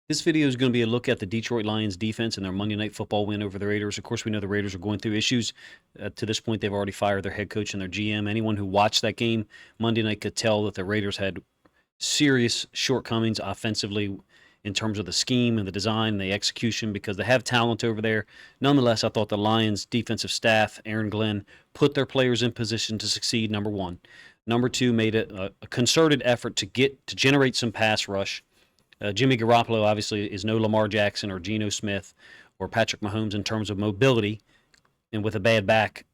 This video is going to be a look at the Detroit Lions defense and their Monday Night Football win over the Raiders. Of course, we know the Raiders are going through issues. To this point, they've already fired their head coach and their GM. Anyone who watched that game Monday night could tell that the Raiders had serious shortcomings offensively in terms of the scheme and the design and the execution because they have talent over there. Nonetheless, I thought the Lions defensive staff, Aaron Glenn, put their players in position to succeed, number one. Number two, made a concerted effort to generate some pass rush. Jimmy Garoppolo obviously is no Lamar Jackson or Geno Smith or Patrick Mahomes in terms of mobility, and with a bad back,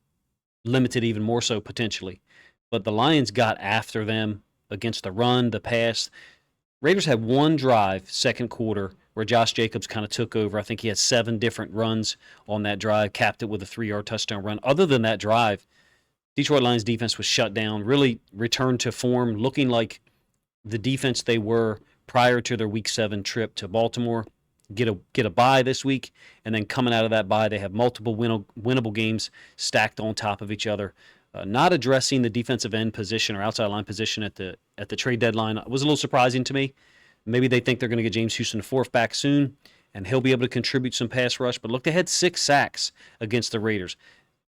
limited even more so potentially. But the Lions got after them against the run, the pass. Raiders had one drive, second quarter, where Josh Jacobs kind of took over. I think he had 7 different runs on that drive, capped it with a 3-yard touchdown run. Other than that drive, Detroit Lions defense was shut down, really returned to form, looking like the defense they were prior to their Week 7 trip to Baltimore. Get a bye this week, and then coming out of that bye, they have multiple winnable games stacked on top of each other. Not addressing the defensive end position or outside line position at the trade deadline was a little surprising to me. Maybe they think they're going to get James Houston IV back soon, and he'll be able to contribute some pass rush. But look, they had 6 sacks against the Raiders.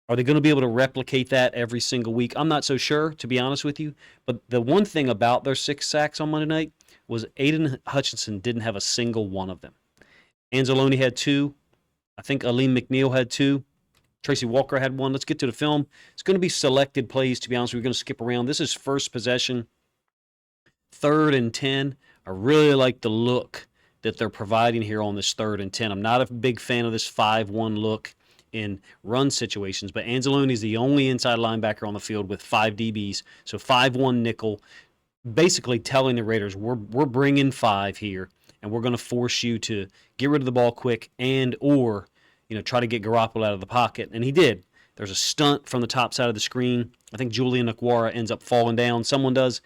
Are they going to be able to replicate that every single week? I'm not so sure, to be honest with you. But the one thing about their 6 sacks on Monday night was Aiden Hutchinson didn't have a single one of them. Anzalone had 2. I think Aleem McNeil had 2. Tracy Walker had 1. Let's get to the film. It's going to be selected plays, to be honest. We're going to skip around. This is first possession, 3rd and 10. I really like the look that they're providing here on this 3rd and 10. I'm not a big fan of this 5-1 look in run situations, but Anzalone is the only inside linebacker on the field with 5 DBs, so 5-1 nickel, basically telling the Raiders, we're bringing 5 here, and we're going to force you to get rid of the ball quick and or try to get Garoppolo out of the pocket, and he did. There's a stunt from the top side of the screen. I think Julian Okwara ends up falling down. Someone does,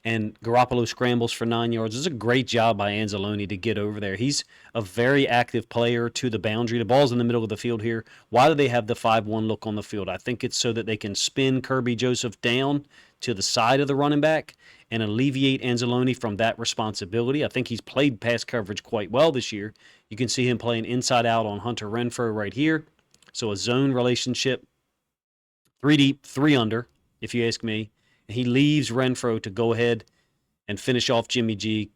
and Garoppolo scrambles for 9 yards. It's a great job by Anzalone to get over there. He's a very active player to the boundary. The ball's in the middle of the field here. Why do they have the 5-1 look on the field? I think it's so that they can spin Kirby Joseph down to the side of the running back and alleviate Anzalone from that responsibility. I think he's played pass coverage quite well this year. You can see him playing inside out on Hunter Renfrow right here. So a zone relationship, 3 deep, 3 under, if you ask me. He leaves Renfrow to go ahead and finish off Jimmy G.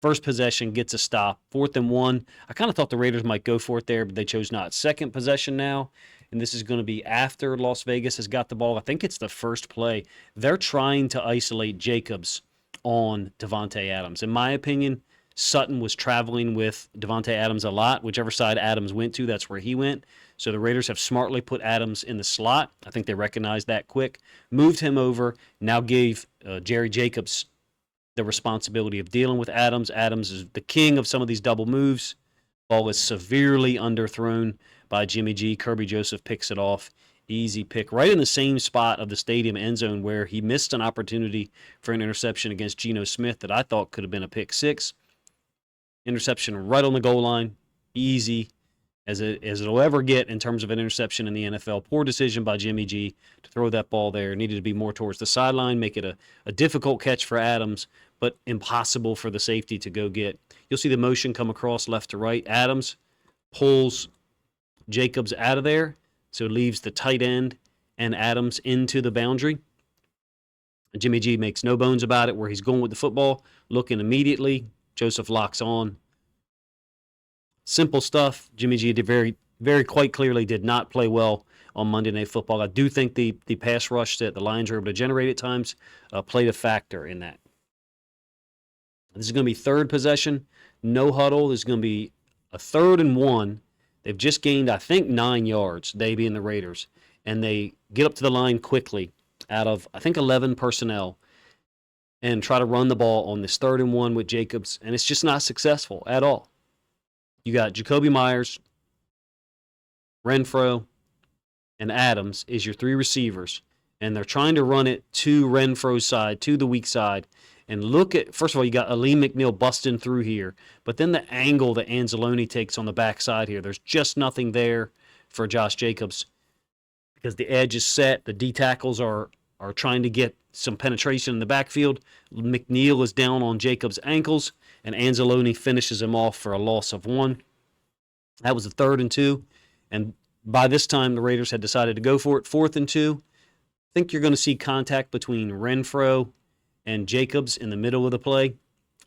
First possession gets a stop. 4th and 1. I kind of thought the Raiders might go for it there, but they chose not. Second possession now, and this is going to be after Las Vegas has got the ball. I think it's the first play. They're trying to isolate Jacobs on Davante Adams. In my opinion, Sutton was traveling with Davante Adams a lot. Whichever side Adams went to, that's where he went. So the Raiders have smartly put Adams in the slot. I think they recognized that quick. Moved him over. Now gave Jerry Jacobs the responsibility of dealing with Adams. Adams is the king of some of these double moves. Ball is severely underthrown by Jimmy G. Kirby Joseph picks it off. Easy pick. Right in the same spot of the stadium end zone where he missed an opportunity for an interception against Geno Smith that I thought could have been a pick 6. Interception right on the goal line. Easy as it'll ever get in terms of an interception in the NFL. Poor decision by Jimmy G to throw that ball there. Needed to be more towards the sideline, make it a difficult catch for Adams, but impossible for the safety to go get. You'll see the motion come across left to right. Adams pulls Jacobs out of there, so leaves the tight end and Adams into the boundary. Jimmy G makes no bones about it where he's going with the football, looking immediately. Joseph locks on. Simple stuff. Jimmy G did very quite clearly did not play well on Monday Night Football. I do think the pass rush that the Lions were able to generate at times played a factor in that. This is going to be 3rd possession. No huddle. This is going to be a 3rd and 1. They've just gained, I think, 9 yards, they being the Raiders. And they get up to the line quickly out of, I think, 11 personnel and try to run the ball on this 3rd and 1 with Jacobs. And it's just not successful at all. You got Jacoby Myers, Renfrow, and Adams is your 3 receivers. And they're trying to run it to Renfrow's side, to the weak side. And look at, first of all, you got Aleem McNeil busting through here. But then the angle that Anzalone takes on the backside here, there's just nothing there for Josh Jacobs because the edge is set. The D tackles are trying to get some penetration in the backfield. McNeil is down on Jacobs' ankles, and Anzalone finishes him off for a loss of 1. That was a 3rd and 2, and by this time the Raiders had decided to go for it. 4th and 2. I think you're going to see contact between Renfro and Jacobs in the middle of the play.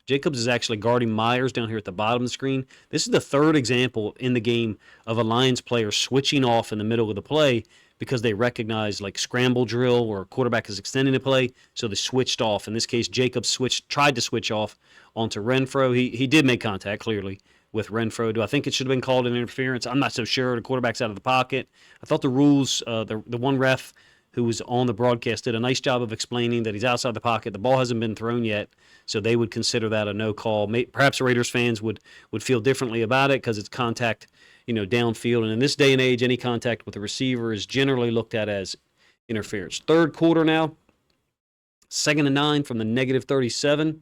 Jacobs is actually guarding Myers down here at the bottom of the screen. This is the 3rd example in the game of a Lions player switching off in the middle of the play because they recognize like scramble drill or quarterback is extending the play, so they switched off. In this case, Jacobs tried to switch off onto Renfro. He did make contact, clearly, with Renfro. Do I think it should have been called an interference? I'm not so sure. The quarterback's out of the pocket. I thought the rules, the one ref who was on the broadcast did a nice job of explaining that he's outside the pocket. The ball hasn't been thrown yet, so they would consider that a no call. Perhaps Raiders fans would feel differently about it because it's contact, downfield. And in this day and age, any contact with a receiver is generally looked at as interference. 3rd quarter now, 2nd and 9 from the -37.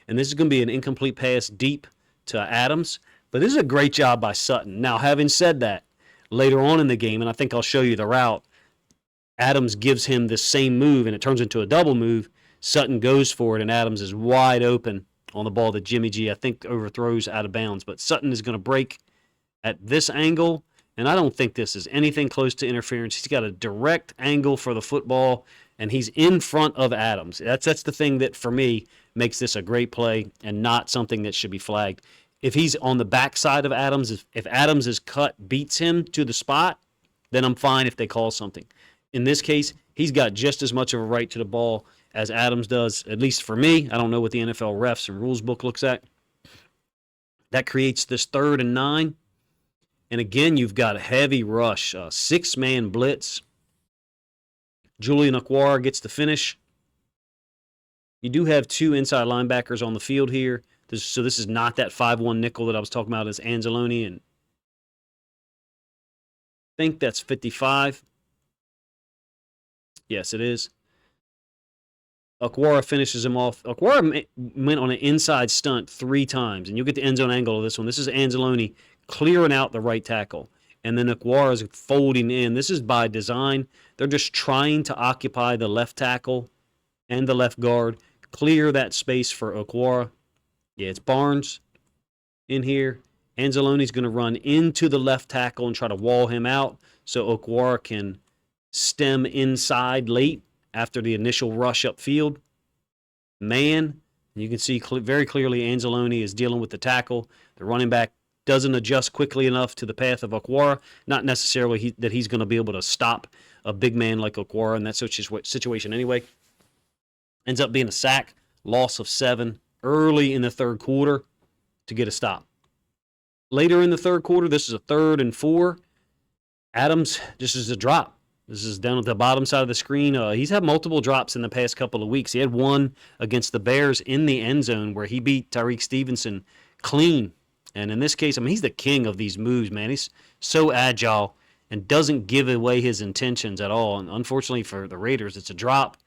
And this is going to be an incomplete pass deep to Adams. But this is a great job by Sutton. Now, having said that, later on in the game, and I think I'll show you the route, Adams gives him the same move, and it turns into a double move. Sutton goes for it, and Adams is wide open on the ball that Jimmy G, I think, overthrows out of bounds. But Sutton is going to break at this angle, and I don't think this is anything close to interference. He's got a direct angle for the football, and he's in front of Adams. That's the thing that, for me, makes this a great play and not something that should be flagged. If he's on the backside of Adams, if Adams' cut beats him to the spot, then I'm fine if they call something. In this case, he's got just as much of a right to the ball as Adams does, at least for me. I don't know what the NFL refs and rules book looks at. That creates this 3rd and 9. And again, you've got a heavy rush, 6-man blitz. Julian Okwara gets the finish. You do have 2 inside linebackers on the field here. So this is not that 5-1 nickel that I was talking about as Anzalone. And I think that's 55. Yes, it is. Okwara finishes him off. Okwara went on an inside stunt 3 times, and you'll get the end zone angle of this one. This is Anzalone clearing out the right tackle, and then Okwara is folding in. This is by design. They're just trying to occupy the left tackle and the left guard, clear that space for Okwara. Yeah, it's Barnes in here. Anzalone's going to run into the left tackle and try to wall him out so Okwara can stem inside late after the initial rush upfield. Man, you can see very clearly Anzalone is dealing with the tackle. The running back doesn't adjust quickly enough to the path of Okwara. Not necessarily that he's going to be able to stop a big man like Okwara in that situation anyway. Ends up being a sack, loss of 7 early in the 3rd quarter to get a stop. Later in the 3rd quarter, this is a 3rd and 4. Adams, this is a drop. This is down at the bottom side of the screen. He's had multiple drops in the past couple of weeks. He had one against the Bears in the end zone where he beat Tyreek Stevenson clean. And in this case, I mean, he's the king of these moves, man. He's so agile and doesn't give away his intentions at all. And unfortunately for the Raiders, it's a drop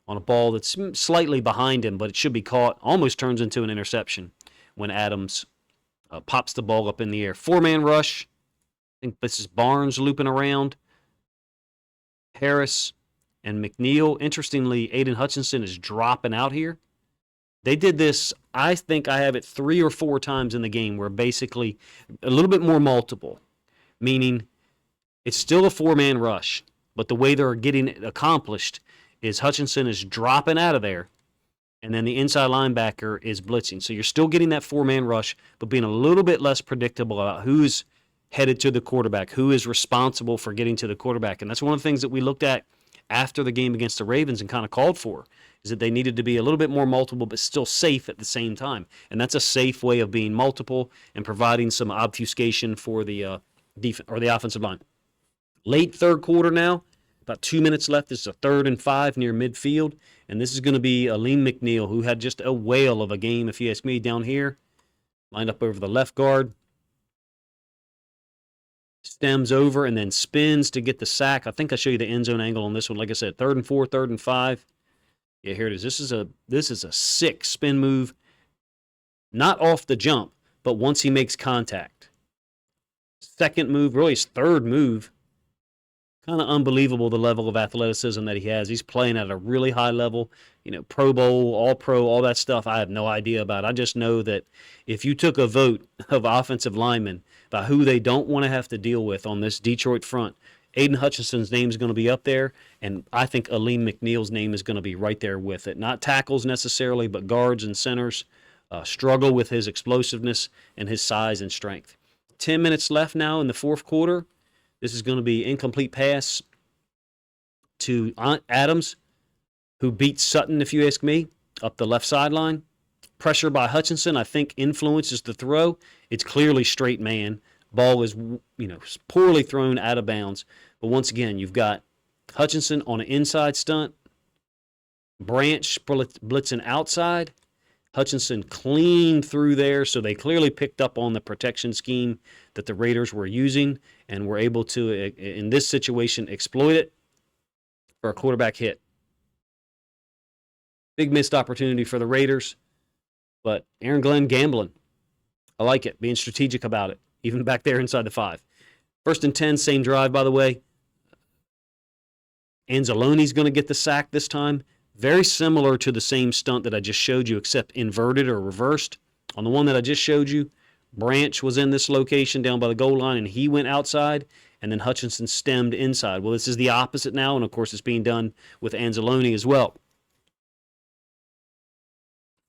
on a ball that's slightly behind him, but it should be caught. Almost turns into an interception when Adams pops the ball up in the air. 4-man rush. I think this is Barnes looping around. Harris and McNeil. Interestingly, Aiden Hutchinson is dropping out here. They did this, I think I have it 3 or 4 times in the game where basically a little bit more multiple, meaning it's still a 4-man rush, but the way they're getting it accomplished is Hutchinson is dropping out of there, and then the inside linebacker is blitzing. So you're still getting that 4-man rush, but being a little bit less predictable about who's headed to the quarterback, who is responsible for getting to the quarterback. And that's one of the things that we looked at after the game against the Ravens and kind of called for, is that they needed to be a little bit more multiple but still safe at the same time. And that's a safe way of being multiple and providing some obfuscation for the the offensive line. Late 3rd quarter now, about 2 minutes left. This is a 3rd and 5 near midfield. And this is going to be Aleem McNeil, who had just a whale of a game, if you ask me, down here. Lined up over the left guard. Stems over and then spins to get the sack. I think I show you the end zone angle on this one. Like I said, 3rd and 4, 3rd and 5. Yeah, here it is. This is a sick spin move. Not off the jump, but once he makes contact. Second move, really his 3rd move. Kind of unbelievable the level of athleticism that he has. He's playing at a really high level, Pro Bowl, All Pro, all that stuff. I have no idea about. I just know that if you took a vote of offensive linemen about who they don't want to have to deal with on this Detroit front, Aiden Hutchinson's name is going to be up there, and I think Aleem McNeil's name is going to be right there with it. Not tackles necessarily, but guards and centers struggle with his explosiveness and his size and strength. 10 minutes left now in the fourth quarter. This is going to be incomplete pass to Adams, who beats Sutton, if you ask me, up the left sideline. Pressure by Hutchinson, I think, influences the throw. It's clearly straight man. Ball is, poorly thrown out of bounds. But once again, you've got Hutchinson on an inside stunt, Branch blitzing outside. Hutchinson clean through there, so they clearly picked up on the protection scheme that the Raiders were using and were able to, in this situation, exploit it for a quarterback hit. Big missed opportunity for the Raiders, but Aaron Glenn gambling. I like it, being strategic about it, even back there inside the 5. 1st and 10, same drive, by the way. Anzalone's going to get the sack this time. Very similar to the same stunt that I just showed you, except inverted or reversed. On the one that I just showed you, Branch was in this location down by the goal line, and he went outside, and then Hutchinson stemmed inside. Well, this is the opposite now, and of course it's being done with Anzalone as well.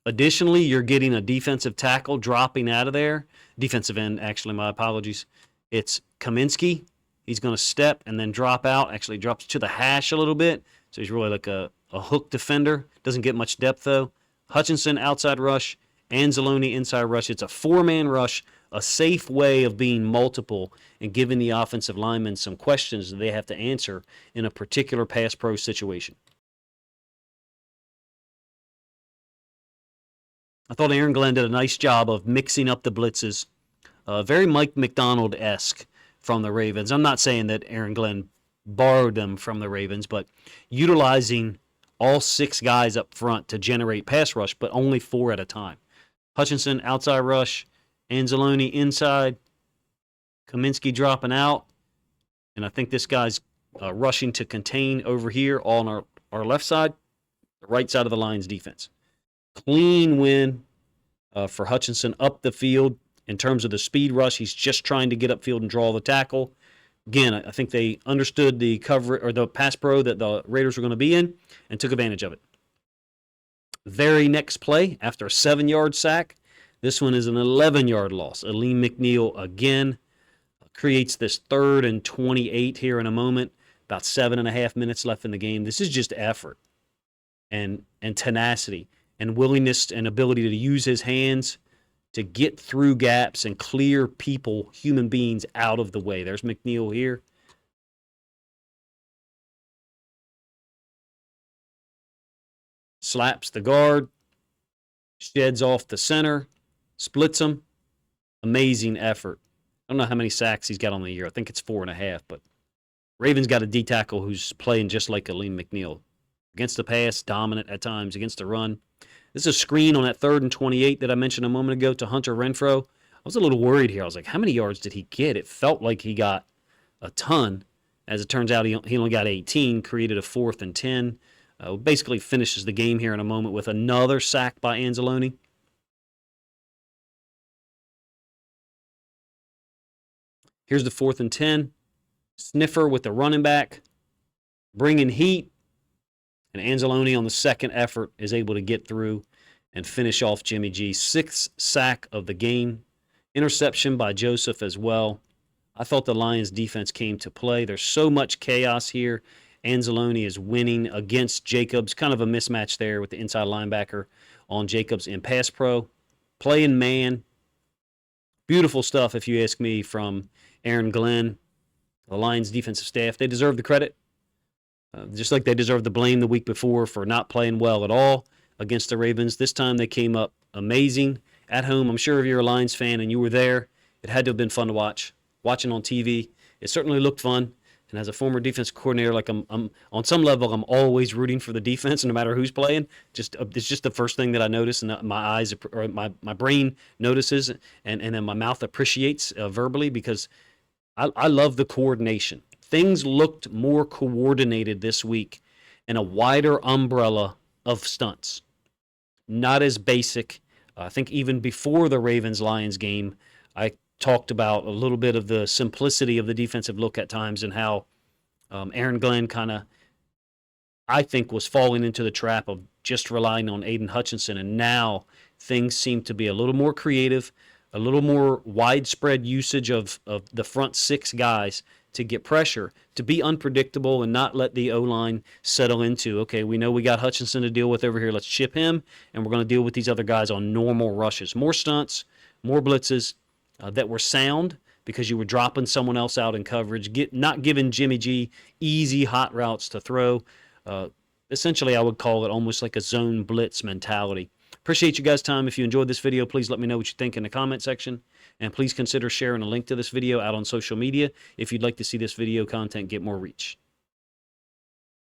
Additionally, you're getting a defensive tackle dropping out of there. Defensive end, actually, my apologies. It's Kaminsky. He's going to step and then drop out. Actually drops to the hash a little bit. So he's really like a hook defender. Doesn't get much depth, though. Hutchinson, outside rush. Anzalone, inside rush. It's a 4-man rush, a safe way of being multiple and giving the offensive linemen some questions that they have to answer in a particular pass pro situation. I thought Aaron Glenn did a nice job of mixing up the blitzes. Very Mike McDonald-esque from the Ravens. I'm not saying that Aaron Glenn borrowed them from the Ravens, but utilizing all 6 guys up front to generate pass rush, but only 4 at a time. Hutchinson, outside rush. Anzalone, inside. Kaminsky dropping out. And I think this guy's rushing to contain over here on our left side, the right side of the Lions defense. Clean win for Hutchinson up the field. In terms of the speed rush, he's just trying to get upfield and draw the tackle. Again, I think they understood the cover or the pass pro that the Raiders were going to be in and took advantage of it. Very next play, after a 7-yard sack, this one is an 11-yard loss. Aleem McNeil again creates this 3rd and 28 here in a moment. About 7.5 minutes left in the game. This is just effort and tenacity and willingness and ability to use his hands to get through gaps and clear people, human beings, out of the way. There's McNeil here. Slaps the guard, sheds off the center, splits him. Amazing effort. I don't know how many sacks he's got on the year. I think it's 4.5, but Ravens got a D tackle who's playing just like Aleem McNeil. Against the pass, dominant at times. Against the run. This is a screen on that 3rd and 28 that I mentioned a moment ago to Hunter Renfrow. I was a little worried here. I was like, how many yards did he get? It felt like he got a ton. As it turns out, he only got 18, created a 4th and 10. Basically finishes the game here in a moment with another sack by Anzalone. Here's the 4th and 10. Sniffer with the running back, bringing heat. And Anzalone on the second effort is able to get through and finish off Jimmy G. 6th sack of the game. Interception by Joseph as well. I thought the Lions defense came to play. There's so much chaos here. Anzalone is winning against Jacobs. Kind of a mismatch there with the inside linebacker on Jacobs in pass pro. Playing man. Beautiful stuff, if you ask me, from Aaron Glenn, the Lions defensive staff. They deserve the credit. Just like they deserve the blame the week before for not playing well at all against the Ravens. This time they came up amazing at home. I'm sure if you're a Lions fan and you were there, it had to have been fun to watch. Watching on TV, it certainly looked fun. And as a former defense coordinator, like I'm on some level, I'm always rooting for the defense, no matter who's playing. It's just the first thing that I notice, and my eyes or my brain notices, and then my mouth appreciates verbally, because I love the coordination. things looked more coordinated this week and a wider umbrella of stunts. Not as basic. I think even before the Ravens-Lions game, I talked about a little bit of the simplicity of the defensive look at times and how Aaron Glenn kind of, I think, was falling into the trap of just relying on Aiden Hutchinson. And now things seem to be a little more creative, a little more widespread usage of the front six guys to get pressure, to be unpredictable and not let the O-line settle into, okay, we know we got Hutchinson to deal with over here. Let's chip him, and we're going to deal with these other guys on normal rushes. More stunts, more blitzes that were sound because you were dropping someone else out in coverage, not giving Jimmy G easy hot routes to throw. Essentially, I would call it almost like a zone blitz mentality. Appreciate you guys' time. If you enjoyed this video, please let me know what you think in the comment section. And please consider sharing a link to this video out on social media if you'd like to see this video content get more reach.